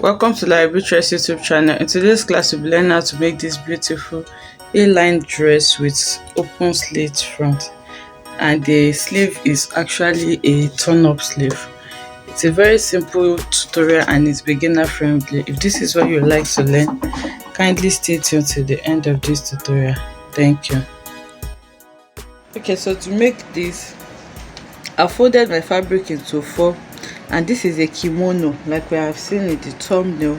Welcome to Librarytress YouTube channel. In today's class, we'll be learning how to make this beautiful A-line dress with open slit front, and the sleeve is actually a turn-up sleeve. It's a very simple tutorial and it's beginner friendly. If this is what you like to learn, kindly stay tuned till the end of this tutorial. Thank you. Okay, so to make this, I folded my fabric into four, and this is a kimono like we have seen in the thumbnail.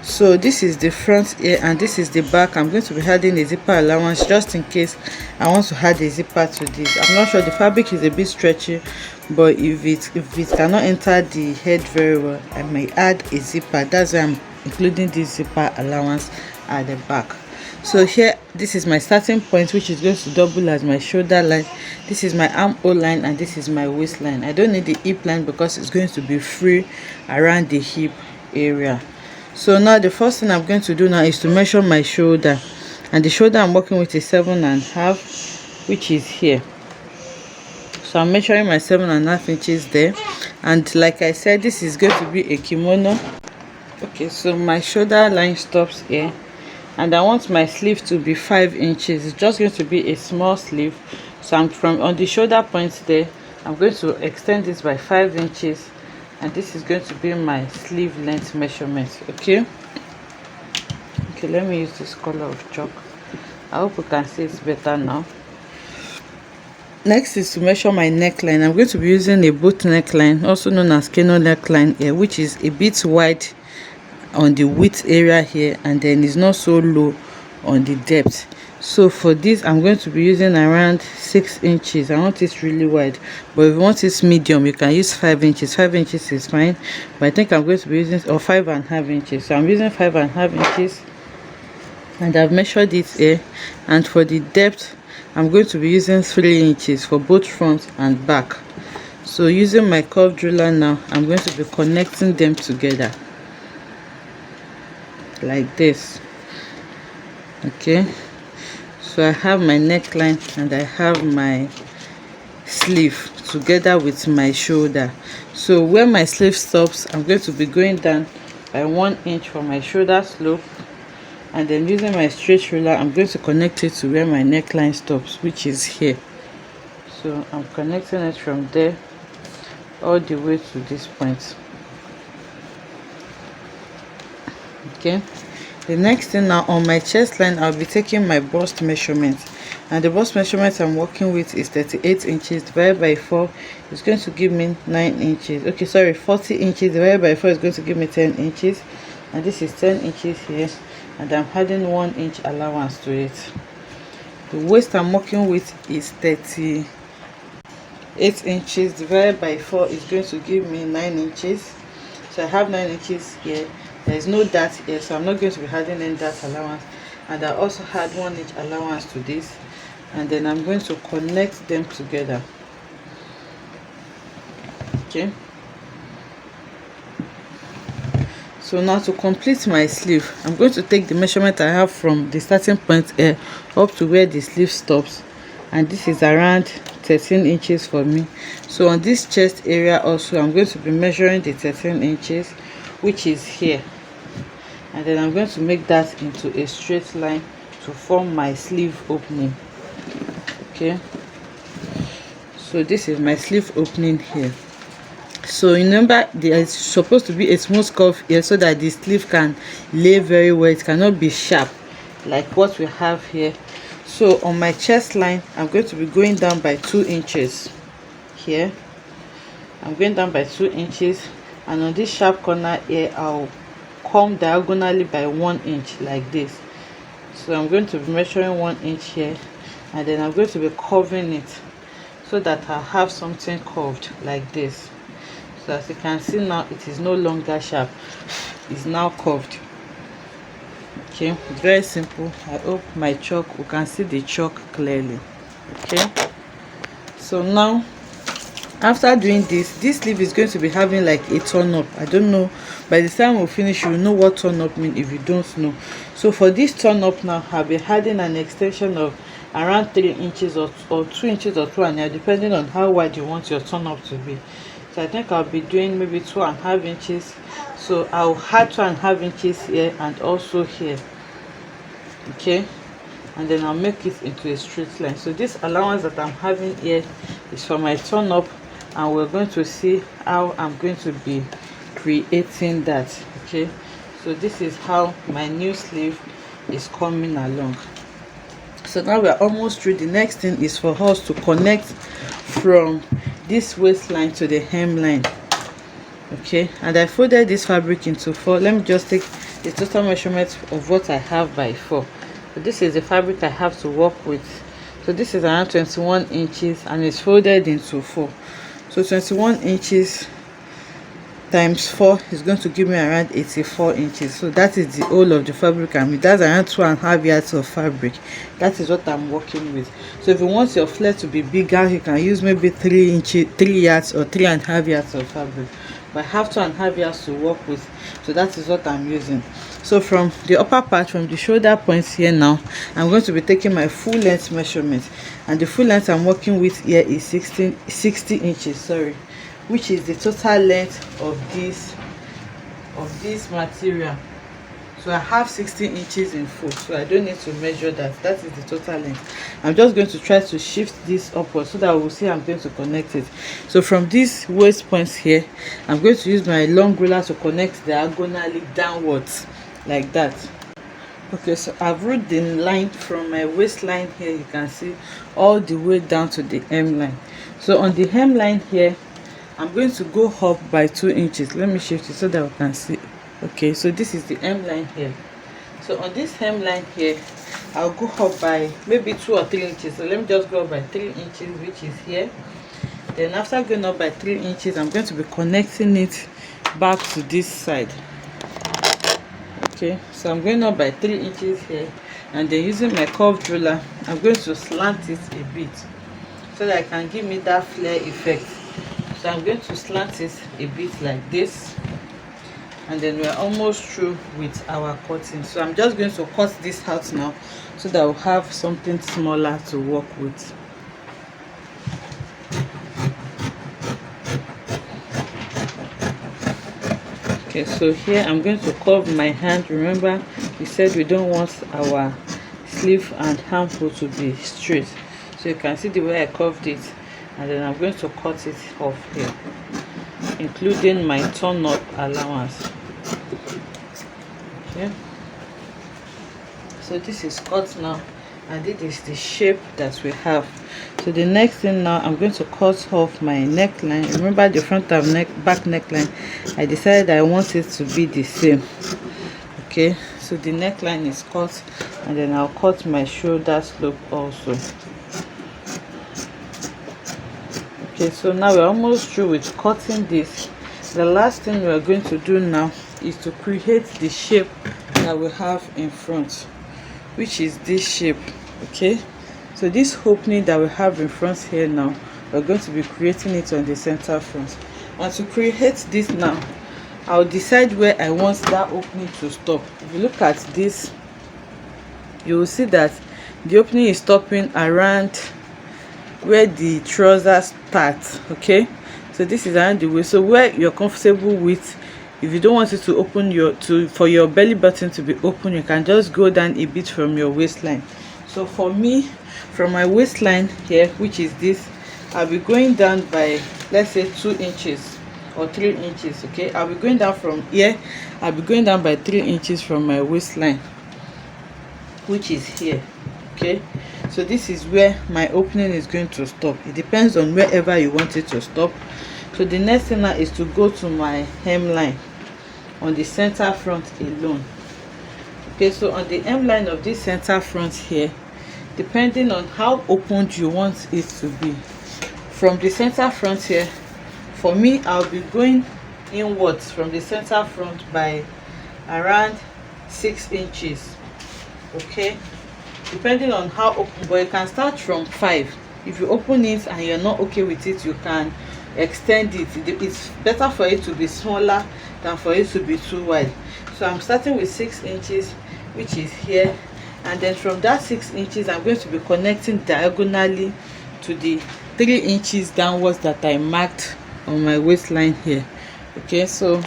So this is the front here and this is the back. I'm going to be adding a zipper allowance just in case I want to add a zipper to this. I'm not sure, the fabric is a bit stretchy, but if it cannot enter the head very well, I may add a zipper. That's why I'm including this zipper allowance at the back. So here, this is my starting point, which is going to double as my shoulder line. This is my armhole line and this is my waistline. I don't need the hip line because it's going to be free around the hip area. So now the first thing I'm going to do now is to measure my shoulder, and the shoulder I'm working with is 7.5, which is here. So I'm measuring my 7.5 inches there, and like I said, this is going to be a kimono. Okay, so my shoulder line stops here, and I want my sleeve to be 5 inches. It's just going to be a small sleeve. So I'm from on the shoulder point there, I'm going to extend this by 5 inches, and this is going to be my sleeve length measurement. Okay, let me use this color of chalk. I hope you can see it's better now. Next is to measure my neckline. I'm going to be using a boot neckline, also known as KIMONO neckline here, which is a bit wide on the width area here, and then it's not so low on the depth. So for this, I'm going to be using around 6 inches. I want it really wide, but if you want it medium, you can use 5 inches. 5 inches is fine, but I think I'm going to be using 5.5 inches. So I'm using 5.5 inches, and I've measured it here. And for the depth, I'm going to be using 3 inches for both front and back. So using my curved ruler now, I'm going to be connecting them together like this. Okay, so I have my neckline and I have my sleeve together with my shoulder. So where my sleeve stops, I'm going to be going down by 1 inch for my shoulder slope, and then using my straight ruler, I'm going to connect it to where my neckline stops, which is here. So I'm connecting it from there all the way to this point. Okay, the next thing now, on my chest line, I'll be taking my bust measurement, and the bust measurement I'm working with is 38 inches divided by 4 is going to give me 9 inches. Okay, sorry, 40 inches divided by 4 is going to give me 10 inches, and this is 10 inches here, and I'm adding 1 inch allowance to it. The waist I'm working with is 38 inches divided by 4 is going to give me 9 inches. So I have 9 inches here. There is no dart here, so I'm not going to be adding any dart allowance, and I also had 1 inch allowance to this, and then I'm going to connect them together. Okay, so now to complete my sleeve, I'm going to take the measurement I have from the starting point here up to where the sleeve stops, and this is around 13 inches for me. So on this chest area also, I'm going to be measuring the 13 inches, which is here, and then I'm going to make that into a straight line to form my sleeve opening. Okay, so this is my sleeve opening here. So remember, there is supposed to be a smooth curve here so that the sleeve can lay very well. It cannot be sharp like what we have here. So on my chest line, I'm going to be going down by 2 inches here. I'm going down by 2 inches, and on this sharp corner here, I'll come diagonally by 1 inch like this. So I'm going to be measuring 1 inch here, and then I'm going to be curving it so that I have something curved like this. So as you can see now, it is no longer sharp, it's now curved. Okay, it's very simple. I hope my chalk, you can see the chalk clearly. Okay, so now after doing this sleeve is going to be having like a turn up. I don't know, by the time we finish you will know what turn up means if you don't know. So for this turn up now, I'll be adding an extension of around 3 inches or 2 inches or 2.5, depending on how wide you want your turn up to be. So I think I'll be doing maybe 2.5 inches. So I'll add 2.5 inches here and also here. Okay, and then I'll make it into a straight line. So this allowance that I'm having here is for my turn up, and we're going to see how I'm going to be creating that. Okay, so this is how my new sleeve is coming along. So now we're almost through. The next thing is for us to connect from this waistline to the hemline. Okay, and I folded this fabric into 4. Let me just take the total measurement of what I have by 4. So this is the fabric I have to work with. So this is around 21 inches and it's folded into 4. So 21 inches times 4 is going to give me around 84 inches. So that is the whole of the fabric. I mean, that's around 2.5 yards of fabric. That is what I'm working with. So if you want your flare to be bigger, you can use maybe 3 yards or 3.5 yards of fabric. But I have 2.5 yards to work with, so that is what I'm using. So from the upper part, from the shoulder points here, now I'm going to be taking my full length measurement, and the full length I'm working with here is 60 inches, sorry, which is the total length of this material. So I have 60 inches in full, so I don't need to measure that. That is the total length. I'm just going to try to shift this upward so that we'll see I'm going to connect it. So from these waist points here, I'm going to use my long ruler to connect diagonally downwards like that. Okay, so I've ruled the line from my waistline here, you can see, all the way down to the hemline. So on the hemline here, I'm going to go up by 2 inches. Let me shift it so that we can see. Okay, so this is the hemline here. So on this hemline here, I'll go up by maybe 2 or 3 inches. So let me just go up by 3 inches, which is here. Then after going up by 3 inches, I'm going to be connecting it back to this side. Okay, so I'm going up by 3 inches here, and then using my curved ruler, I'm going to slant it a bit so that I can give me that flare effect. So I'm going to slant it a bit like this, and then we're almost through with our cutting. So I'm just going to cut this out now so that we'll have something smaller to work with. Okay, so here I'm going to curve my hand. Remember, we said we don't want our sleeve and armhole to be straight. So you can see the way I curved it, and then I'm going to cut it off here, including my turn up allowance. Okay, so this is cut now, and this is the shape that we have. So the next thing now, I'm going to cut off my neckline. Remember the front and back neckline, I decided I want it to be the same. Okay, so the neckline is cut, and then I'll cut my shoulder slope also. Okay, so now we're almost through with cutting this. The last thing we're going to do now is to create the shape that we have in front, which is this shape. Okay, so this opening that we have in front here now, we're going to be creating it on the center front. And to create this now, I'll decide where I want that opening to stop. If you look at this, you will see that the opening is stopping around where the trousers start. Okay, so this is around the waist. So where you're comfortable with, if you don't want it to open for your belly button to be open, you can just go down a bit from your waistline. So for me, from my waistline here, which is this, I'll be going down by, let's say, 2 inches or 3 inches. Okay, I'll be going down from here, I'll be going down by 3 inches from my waistline, which is here. Okay, so this is where my opening is going to stop. It depends on wherever you want it to stop. So the next thing now is to go to my hemline on the center front alone. Okay, so on the hemline of this center front here, depending on how opened you want it to be, from the center front here, for me, I'll be going inwards from the center front by around 6 inches. Okay, depending on how open, but you can start from 5. If you open it and you're not okay with it, you can extend it. It's better for it to be smaller than for it to be too wide. So I'm starting with 6 inches, which is here, and then from that 6 inches, I'm going to be connecting diagonally to the 3 inches downwards that I marked on my waistline here. Okay, so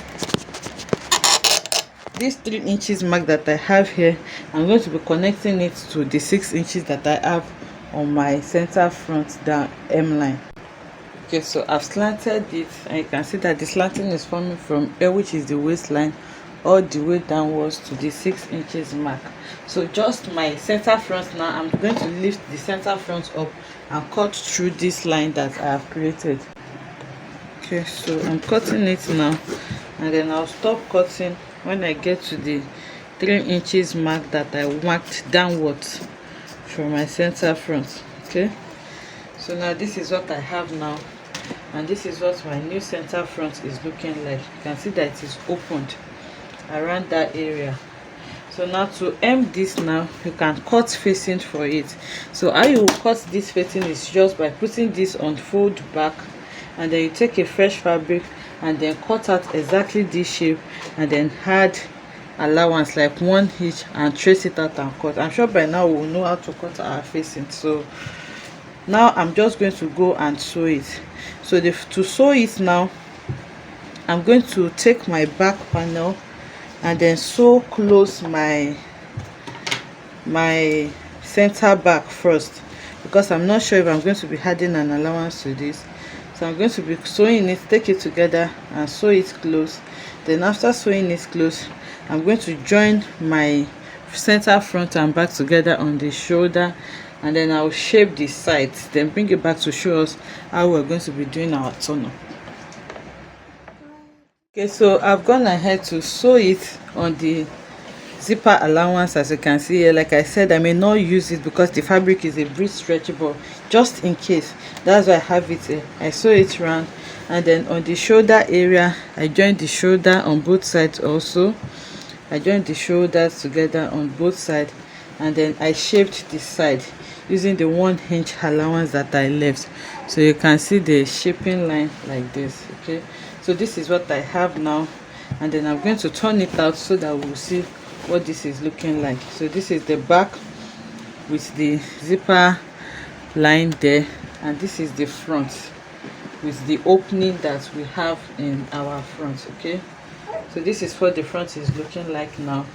this 3 inches mark that I have here, I'm going to be connecting it to the 6 inches that I have on my center front down hem line. Okay, so I've slanted it, and you can see that the slanting is forming from here, which is the waistline, all the way downwards to the 6 inches mark. So just my center front now, I'm going to lift the center front up and cut through this line that I have created. Okay, so I'm cutting it now, and then I'll stop cutting when I get to the 3 inches mark that I marked downwards from my center front. Okay, so now this is what I have now, and this is what my new center front is looking like. You can see that it is opened around that area. So now to hem this, now you can cut facing for it. So how you cut this facing is just by putting this on fold back, and then you take a fresh fabric and then cut out exactly this shape, and then add allowance like 1 inch and trace it out and cut. I'm sure by now we will know how to cut our facing. So now I'm just going to go and sew it. So to sew it now, I'm going to take my back panel and then sew close my center back first, because I'm not sure if I'm going to be adding an allowance to this. So I'm going to be sewing it, take it together and sew it close. Then after sewing it close, I'm going to join my center front and back together on the shoulder, and then I'll shape the sides, then bring it back to show us how we're going to be doing our turn up. Okay, so I've gone ahead to sew it on the zipper allowance. As you can see here, like I said, I may not use it because the fabric is a bit stretchable, just in case. That's why I have it here. I sew it round, and then on the shoulder area, I join the shoulder on both sides also. I joined the shoulders together on both sides, and then I shaped the side using the 1 inch allowance that I left. So you can see the shaping line like this. Okay, so this is what I have now, and then I'm going to turn it out so that we'll see what this is looking like. So this is the back with the zipper line there, and this is the front with the opening that we have in our front. Okay, so this is what the front is looking like now,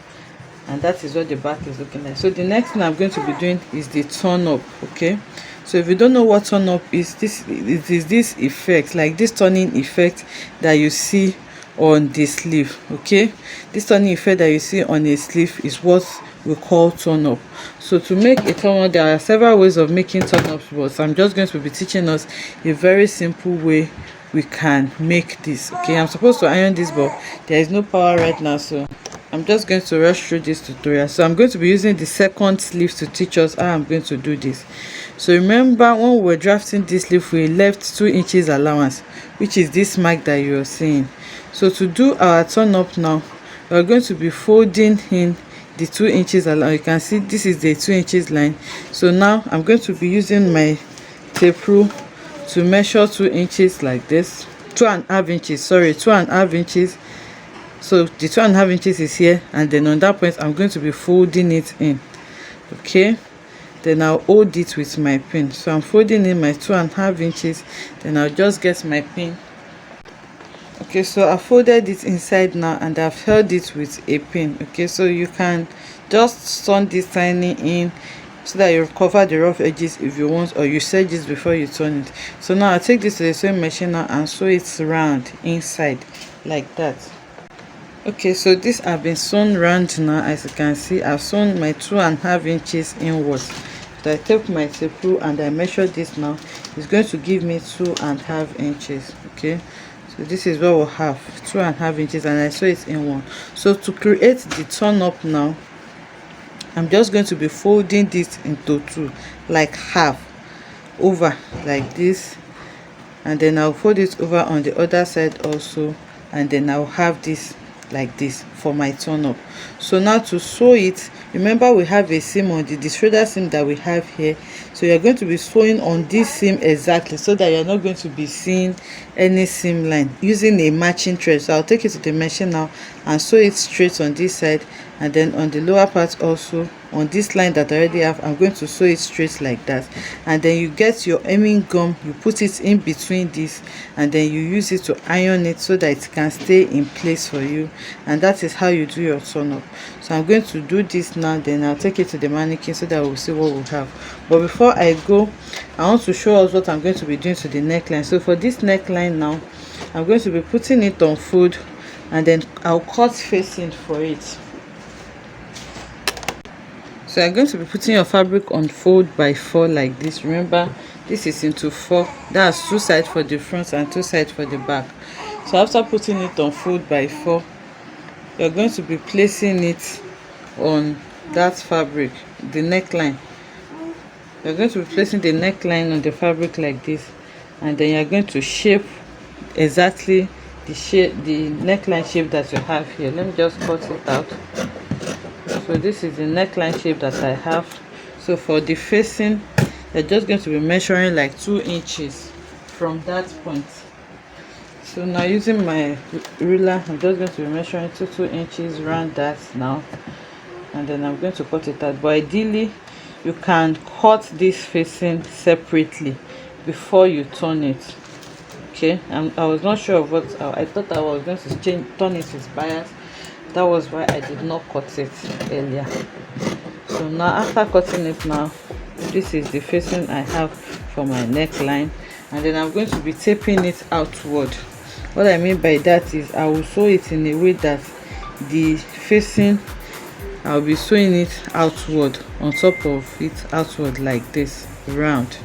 and that is what the back is looking like. So the next thing I'm going to be doing is the turn up. Okay, so if you don't know what turn up is, it is this effect, like this turning effect that you see on the sleeve. Okay, this turning effect that you see on a sleeve is what we call turn up. So to make a turn up, there are several ways of making turn ups, but I'm just going to be teaching us a very simple way we can make this. Okay, I'm supposed to iron this, but there is no power right now, so I'm just going to rush through this tutorial. So I'm going to be using the second sleeve to teach us how I'm going to do this. So remember, when we were drafting this sleeve, we left 2 inches allowance, which is this mark that you're seeing. So to do our turn up now, we're going to be folding in the 2 inches allowance. You can see this is the 2 inches line. So now I'm going to be using my tape rule to measure 2 inches like this, 2.5 inches, sorry, 2.5 inches. So the 2.5 inches is here, and then on that point I'm going to be folding it in. Okay, then I'll hold it with my pin. So I'm folding in my 2.5 inches, then I'll just get my pin. Okay, so I folded it inside now, and I've held it with a pin. Okay, so you can just turn this tiny in so that you cover the rough edges if you want, or you set this before you turn it. So now I'll take this to the sewing machine now and sew it round inside like that. Okay, so this have been sewn round now. As you can see, I've sewn my 2.5 inches inwards. So I take my tape rule and I measure this now. It's going to give me 2.5 inches. Okay, so this is what we'll have, 2.5 inches, and I sew it in one. So to create the turn up now, I'm just going to be folding this into two, like half over like this, and then I'll fold it over on the other side also, and then I'll have this like this for my turn up. So now to sew it, remember we have a seam on the shoulder seam that we have here. So you're going to be sewing on this seam exactly, so that you're not going to be seeing any seam line, using a matching thread. So I'll take it to the machine now and sew it straight on this side, and then on the lower part also on this line that I already have. I'm going to sew it straight like that, and then you get your hemming gum, you put it in between this, and then you use it to iron it so that it can stay in place for you. And that is how you do your turn up. So I'm going to do this now, then I'll take it to the mannequin so that we'll see what we have. But before I go, I want to show us what I'm going to be doing to the neckline. So for this neckline now, I'm going to be putting it on fold, and then I'll cut facing for it. So I'm going to be putting your fabric on fold by 4 like this. Remember, this is into 4. That's 2 sides for the front and 2 sides for the back. So after putting it on fold by 4, you're going to be placing it on that fabric, the neckline. You're going to be placing the neckline on the fabric like this, and then you're going to shape exactly the neckline shape that you have here. Let me just cut it out. So this is the neckline shape that I have. So for the facing, you're just going to be measuring like 2 inches from that point. So now using my ruler, I'm just going to be measuring 2 inches around that now, and then I'm going to cut it out. But ideally, you can cut this facing separately before you turn it. Okay, I was not sure of what I thought. I was going to turn it as bias. That was why I did not cut it earlier. So now after cutting it now, this is the facing I have for my neckline, and then I'm going to be taping it outward. What I mean by that is I will sew it in a way that the facing, I'll be sewing it outward, on top of it, outward like this, round.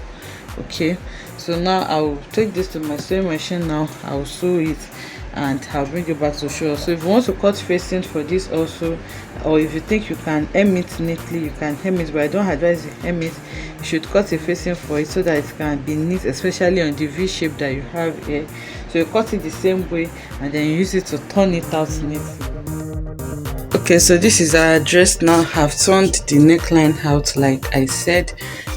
Okay, so now I'll take this to my sewing machine. Now I'll sew it, and I'll bring it back to show. So if you want to cut facing for this also, or if you think you can hem it neatly, you can hem it, but I don't advise you hem it. You should cut a facing for it so that it can be neat, especially on the V shape that you have here. So you cut it the same way, and then you use it to turn it out neatly. Okay, so this is our dress now. I've turned the neckline out like I said,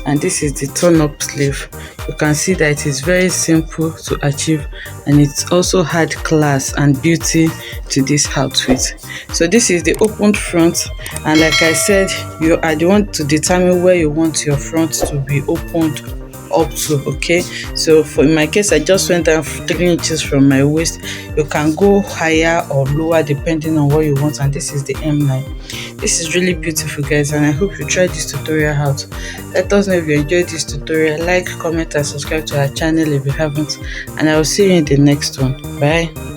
and this is the turn up sleeve. You can see that it is very simple to achieve, and it also had class and beauty to this outfit. So this is the opened front, and like I said, you are the one to determine where you want your front to be opened up to. Okay, so for in my case, I just went down 3 inches from my waist. You can go higher or lower depending on what you want, and this is the hemline. This is really beautiful, guys, and I hope you try this tutorial out. Let us know if you enjoyed this tutorial. Like, comment and subscribe to our channel if you haven't, and I will see you in the next one. Bye.